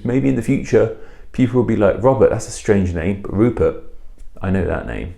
maybe in the future, people will be like, Robert, that's a strange name, but Rupert, I know that name.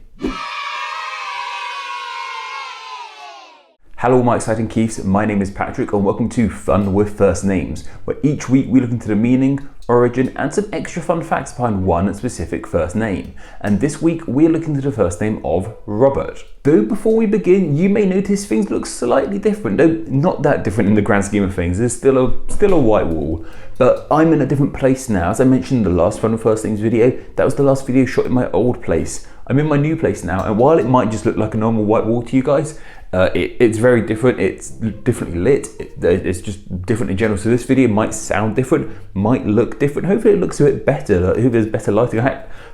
Hello my exciting Keiths, my name is Patrick and welcome to Fun with First Names, where each week we look into the meaning, origin and some extra fun facts behind one specific first name. And this week we're looking into the first name of Robert. Though before we begin, you may notice things look slightly different. No, not that different in the grand scheme of things, there's still a white wall. But I'm in a different place now. As I mentioned in the last Fun with First Names video, that was the last video shot in my old place. I'm in my new place now, and while it might just look like a normal white wall to you guys, it's very different. It's differently lit. It's just different in general. So this video might sound different, might look different. Hopefully it looks a bit better. Hopefully there's better lighting.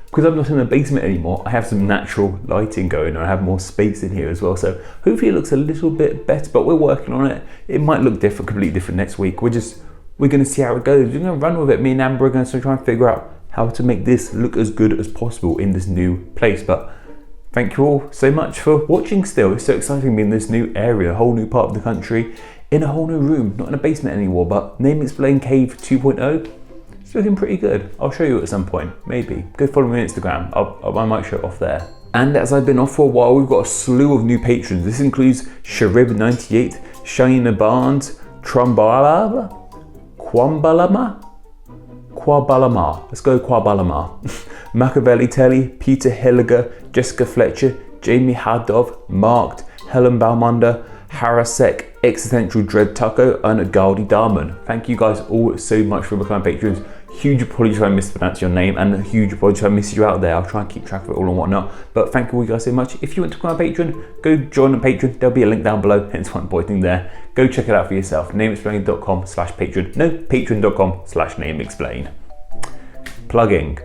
Because I'm not in the basement anymore, I have some natural lighting going on. I have more space in here as well. So hopefully it looks a little bit better, but we're working on it. It might look different, completely different next week. We're going to see how it goes. We're going to run with it. Me and Amber are going to try and figure out how to make this look as good as possible in this new place. But thank you all so much for watching still. It's so exciting to be in this new area, a whole new part of the country, in a whole new room, not in a basement anymore, but Name Explain Cave 2.0. It's looking pretty good. I'll show you at some point, maybe. Go follow me on Instagram. I might show it off there. And as I've been off for a while, we've got a slew of new patrons. This includes Sharib98, Shaina Barnes, Trumbalaba, Quabalama, let's go Quabalama, Machiavelli Telly, Peter Hilliger, Jessica Fletcher, Jamie Hadov, Marked, Helen Balmunda, Harasek, Existential Dread Taco, and Galdi Darman. Thank you guys all so much for becoming patrons. Huge apologies if I mispronounce your name, and a huge apologies if I miss you out there. I'll try and keep track of it all and whatnot. But thank you all guys so much. If you want to become a patron, go join a patron. There'll be a link down below, hence why I'm pointing there. Go check it out for yourself. Nameexplain.com/patron. No, patreon.com/nameexplain. Plugging.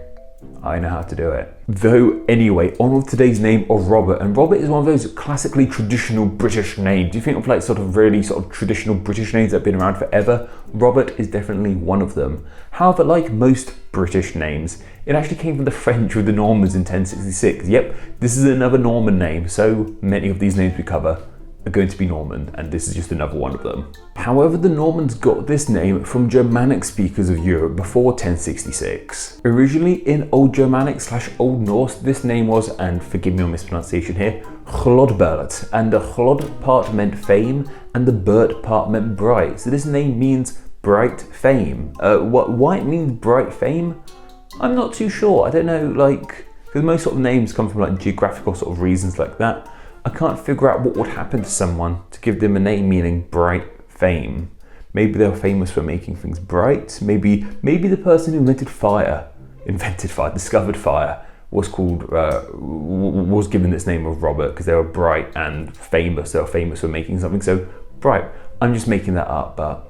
I know how to do it. Though anyway, on with today's name of Robert. And Robert is one of those classically traditional British names. You think of like really traditional British names that have been around forever? Robert is definitely one of them. However, like most British names, it actually came from the French with the Normans in 1066. Yep, this is another Norman name. So many of these names we cover are going to be Norman, and this is just another one of them. However, the Normans got this name from Germanic speakers of Europe before 1066. Originally in Old Germanic / Old Norse, this name was, and forgive me on mispronunciation here, Hlodbert, and the Hlod part meant fame and the Bert part meant bright. So this name means bright fame. Why it means bright fame? I'm not too sure. I don't know, because most names come from geographical reasons like that. I can't figure out what would happen to someone to give them a name meaning bright fame. Maybe they're famous for making things bright. Maybe the person who discovered fire, was given this name of Robert because they were bright and famous. They were famous for making something so bright. I'm just making that up, but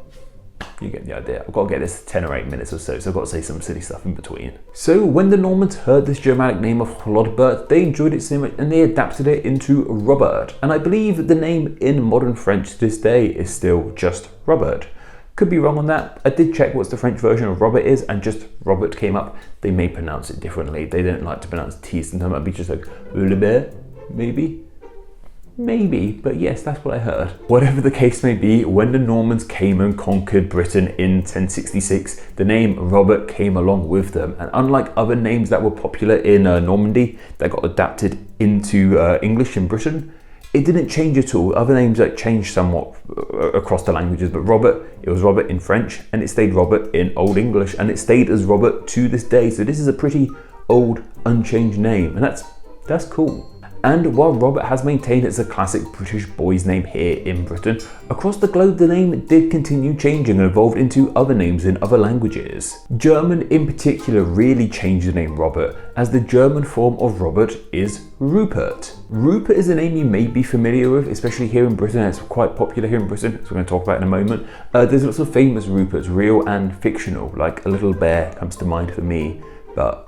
you get the idea. I've got to get this 10 or 8 minutes or so I've got to say some silly stuff in between. So when the Normans heard this Germanic name of Hlodbert, they enjoyed it so much and they adapted it into Robert. And I believe the name in modern French to this day is still just Robert. Could be wrong on that. I did check what the French version of Robert is and just Robert came up. They may pronounce it differently. They don't like to pronounce T's, sometimes it might be just like Ulebert, maybe? Maybe, but yes, that's what I heard. Whatever the case may be, when the Normans came and conquered Britain in 1066, the name Robert came along with them. And unlike other names that were popular in Normandy that got adapted into English in Britain, it didn't change at all. Other names changed somewhat across the languages, but it was Robert in French, and it stayed Robert in Old English, and it stayed as Robert to this day. So this is a pretty old, unchanged name, and that's cool. And while Robert has maintained it's a classic British boy's name here in Britain, across the globe the name did continue changing and evolved into other names in other languages. German in particular really changed the name Robert, as the German form of Robert is Rupert. Rupert is a name you may be familiar with, especially here in Britain. It's quite popular here in Britain, as we're going to talk about in a moment. There's lots of famous Ruperts, real and fictional, like a little bear comes to mind for me, but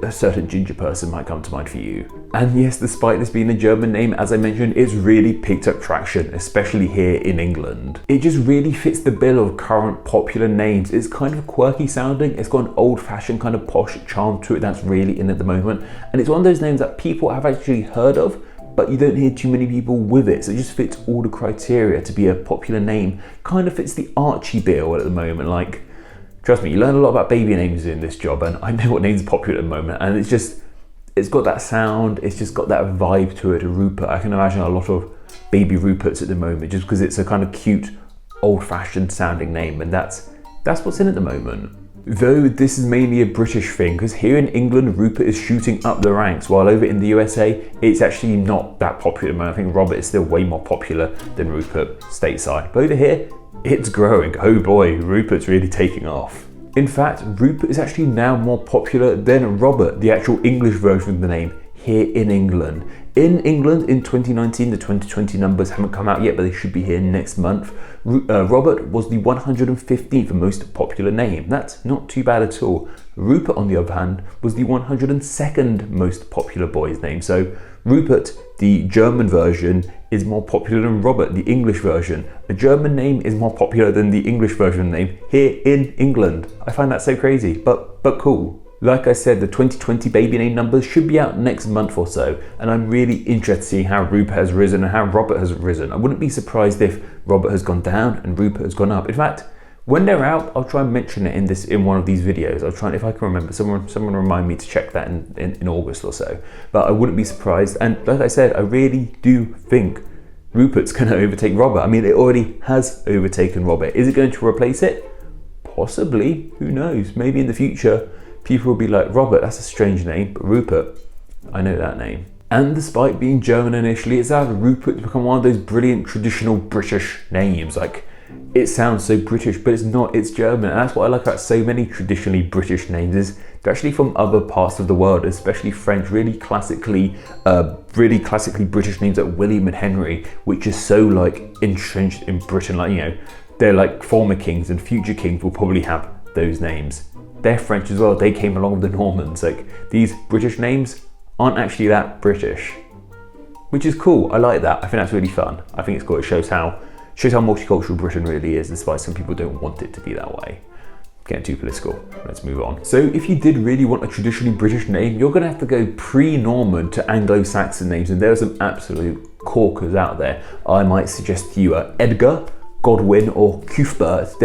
a certain ginger person might come to mind for you. And yes, despite this being a German name, as I mentioned, it's really picked up traction, especially here in England. It just really fits the bill of current popular names. It's kind of quirky sounding, it's got an old-fashioned kind of posh charm to it that's really in at the moment, and it's one of those names that people have actually heard of, but you don't hear too many people with it, so it just fits all the criteria to be a popular name. Kind of fits the Archie bill at the moment, like trust me, you learn a lot about baby names in this job, and I know what names are popular at the moment, and it's got that sound, it's just got that vibe to it. A Rupert, I can imagine a lot of baby Ruperts at the moment, just because it's a kind of cute, old-fashioned sounding name, and that's what's in at the moment. Though this is mainly a British thing, because here in England, Rupert is shooting up the ranks, while over in the USA, it's actually not that popular at the moment. I think Robert is still way more popular than Rupert stateside. But over here, it's growing. Oh boy, Rupert's really taking off. In fact, Rupert is actually now more popular than Robert, the actual English version of the name, here in England. In England, in 2019, the 2020 numbers haven't come out yet, but they should be here next month. Robert was the 115th most popular name. That's not too bad at all. Rupert, on the other hand, was the 102nd most popular boy's name. So Rupert, the German version, is more popular than Robert, the English version. A German name is more popular than the English version name here in England. I find that so crazy, but cool. Like I said, the 2020 baby name numbers should be out next month or so, and I'm really interested to see how Rupert has risen and how Robert has risen. I wouldn't be surprised if Robert has gone down and Rupert has gone up. In fact, when they're out, I'll try and mention it in one of these videos. I'll try and, if I can remember, someone remind me to check that in August or so. But I wouldn't be surprised, and like I said, I really do think Rupert's going to overtake Robert. I mean, it already has overtaken Robert. Is it going to replace it? Possibly. Who knows? Maybe in the future, people will be like, Robert, that's a strange name, but Rupert, I know that name. And despite being German initially, it's allowed Rupert to become one of those brilliant traditional British names. Like, it sounds so British, but it's not, it's German. And that's what I like about so many traditionally British names, is they're actually from other parts of the world, especially French, really classically British names like William and Henry, which is so like entrenched in Britain. Like, you know, they're like former kings, and future kings will probably have those names. They're French as well. They came along with the Normans. Like, these British names aren't actually that British, which is cool. I like that. I think that's really fun. I think it's cool. It shows how multicultural Britain really is, despite some people don't want it to be that way. Getting too political. Let's move on. So if you did really want a traditionally British name, you're going to have to go pre-Norman to Anglo-Saxon names, and there are some absolute corkers out there. I might suggest to you Edgar, Godwin, or Cuthbert.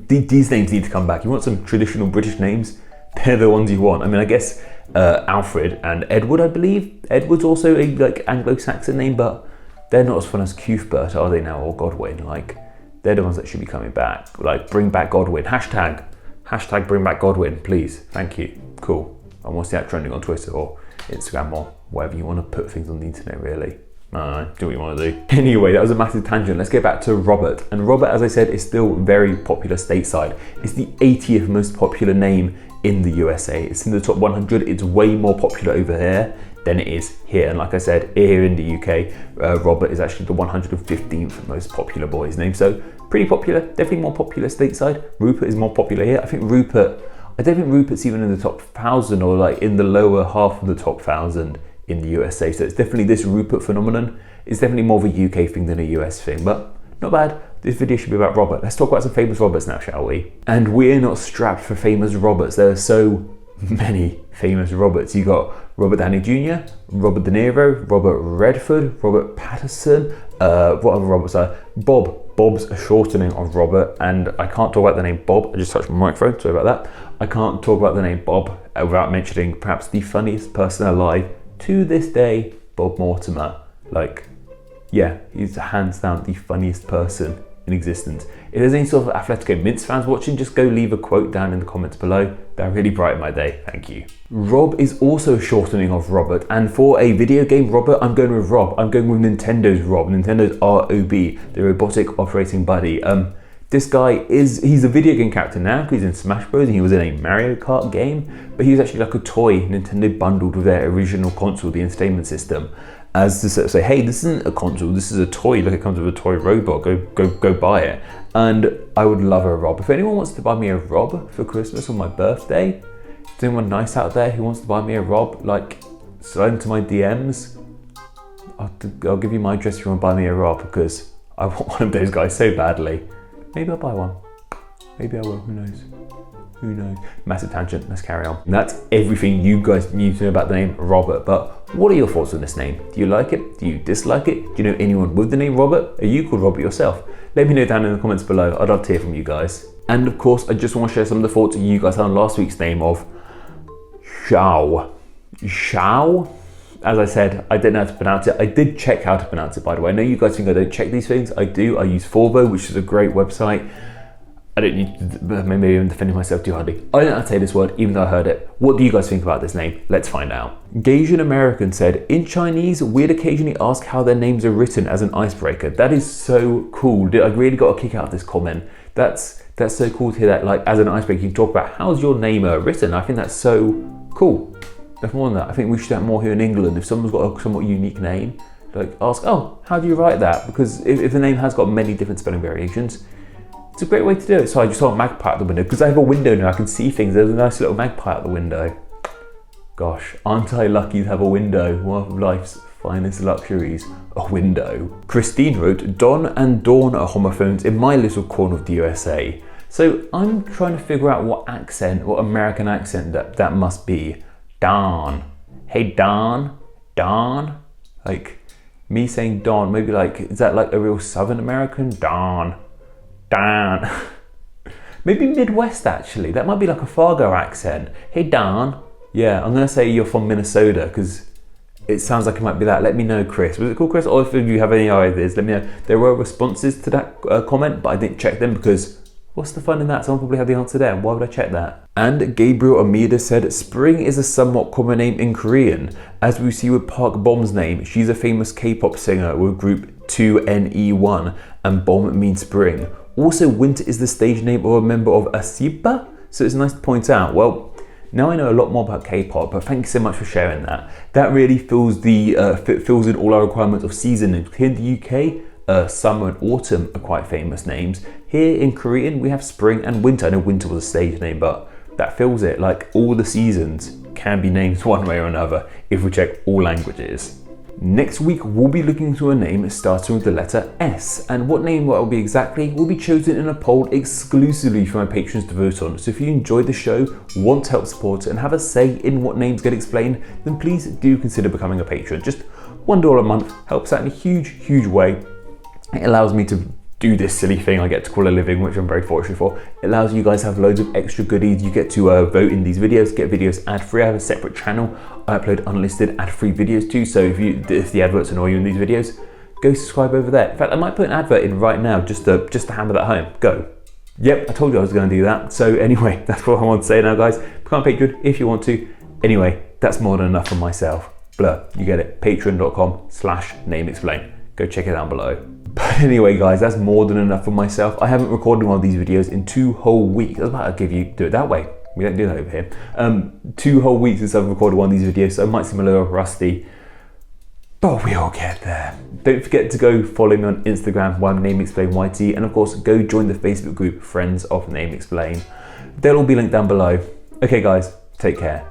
These names need to come back. You want some traditional British names? They're the ones you want. I mean, I guess Alfred and Edward, I believe. Edward's also a like Anglo-Saxon name, but they're not as fun as Cuthbert, are they now, or Godwin? Like, they're the ones that should be coming back. Like, bring back Godwin. Hashtag bring back Godwin, please. Thank you. Cool. I want to see that trending on Twitter or Instagram or wherever you want to put things on the internet, really. Do what you want to do. Anyway, that was a massive tangent. Let's get back to Robert. And Robert, as I said, is still very popular stateside. It's the 80th most popular name in the USA. It's in the top 100. It's way more popular over there than it is here. And like I said, here in the UK, Robert is actually the 115th most popular boy's name. So pretty popular, definitely more popular stateside. Rupert is more popular here. I don't think Rupert's even in the top 1,000 or like in the lower half of the top 1,000 in the USA. So it's definitely this Rupert phenomenon. It's definitely more of a UK thing than a US thing, but not bad. This video should be about Robert. Let's talk about some famous Roberts now, shall we? And we're not strapped for famous Roberts. There are so many famous Roberts. You got Robert Downey Jr., Robert De Niro, Robert Redford, Robert Patterson, what other Roberts are? Bob's a shortening of Robert, and I can't talk about the name Bob. I just touched my microphone, sorry about that. I can't talk about the name Bob without mentioning perhaps the funniest person alive to this day, Bob Mortimer. Like, yeah, he's hands down the funniest person in existence. If there's any sort of Atletico Mints fans watching, just go leave a quote down in the comments below. That really brightened my day, thank you. Rob is also a shortening of Robert, and for a video game Robert, I'm going with Rob. I'm going with Nintendo's Rob, Nintendo's ROB, the robotic operating buddy. This guy he's a video game character now because he's in Smash Bros and he was in a Mario Kart game, but he was actually like a toy Nintendo bundled with their original console, the entertainment system, as to sort of say, hey, this isn't a console, this is a toy, look, it comes with a toy robot, go buy it. And I would love a Rob. If anyone wants to buy me a Rob for Christmas or my birthday, is anyone nice out there who wants to buy me a Rob, like, slide into my DMs. I'll give you my address if you want to buy me a Rob, because I want one of those guys so badly. Maybe I'll buy one. Maybe I will, who knows? Who knows? Massive tangent, let's carry on. And that's everything you guys need to know about the name Robert, but what are your thoughts on this name? Do you like it? Do you dislike it? Do you know anyone with the name Robert? Are you called Robert yourself? Let me know down in the comments below. I'd love to hear from you guys. And of course, I just want to share some of the thoughts you guys had on last week's name of Xiao. Xiao? As I said, I didn't know how to pronounce it. I did check how to pronounce it, by the way. I know you guys think I don't check these things. I do. I use Forvo, which is a great website. I don't need to, maybe I'm defending myself too hardly. I don't know how to say this word, even though I heard it. What do you guys think about this name? Let's find out. Gasian American said, in Chinese, we'd occasionally ask how their names are written as an icebreaker. That is so cool. I really got a kick out of this comment. That's so cool to hear that, like, as an icebreaker, you can talk about how's your name written. I think that's so cool. There's more than that. I think we should have more here in England. If someone's got a somewhat unique name, like ask, oh, how do you write that? Because if the name has got many different spelling variations, it's a great way to do it. So I just saw a magpie out the window because I have a window now. I can see things. There's a nice little magpie out the window. Gosh, aren't I lucky to have a window? One of life's finest luxuries, a window. Christine wrote, Don and Dawn are homophones in my little corner of the USA. So I'm trying to figure out what American accent that must be. Don. Hey, Don. Don. Like me saying Don, maybe like, is that like a real Southern American? Don. Dan. Maybe Midwest actually. That might be like a Fargo accent. Hey Don. Yeah, I'm gonna say you're from Minnesota because it sounds like it might be that. Let me know, Chris. Was it called Chris? Or if you have any ideas, let me know. There were responses to that comment, but I didn't check them because what's the fun in that? Someone probably had the answer there. Why would I check that? And Gabriel Amida said, Spring is a somewhat common name in Korean. As we see with Park Bom's name, she's a famous K-pop singer with group 2NE1, and Bom means spring. Also, Winter is the stage name of a member of aespa, so it's nice to point out. Well, now I know a lot more about K-pop, but thank you so much for sharing that. That really fills in all our requirements of season. Here in the UK, summer and autumn are quite famous names. Here in Korean, we have spring and winter. I know winter was a stage name, but that fills it. Like all the seasons can be named one way or another if we check all languages. Next week, we'll be looking to a name starting with the letter S, and what name that will be exactly will be chosen in a poll exclusively for my patrons to vote on. So if you enjoyed the show, want to help support it, and have a say in what names get explained, then please do consider becoming a patron. Just $1 a month helps out in a huge way. It allows me to do this silly thing I get to call a living, which I'm very fortunate for. It allows you guys to have loads of extra goodies. You get to vote in these videos, get videos ad-free. I have a separate channel. I upload unlisted ad-free videos too, so if the adverts annoy you in these videos, go subscribe over there. In fact, I might put an advert in right now just to hammer that home. Go. Yep, I told you I was going to do that. So anyway, that's what I want to say now, guys. Become a patron if you want to. Anyway, that's more than enough for myself. Blur, you get it. Patreon.com/nameexplain. Go check it down below. But anyway, guys, that's more than enough for myself. I haven't recorded one of these videos in 2 whole weeks. I was about to do it that way. We don't do that over here. 2 whole weeks since I've recorded one of these videos, so I might seem a little rusty, but we'll get there. Don't forget to go follow me on Instagram, NameExplainYT, and of course, go join the Facebook group, Friends of Name Explain. They'll all be linked down below. Okay, guys, take care.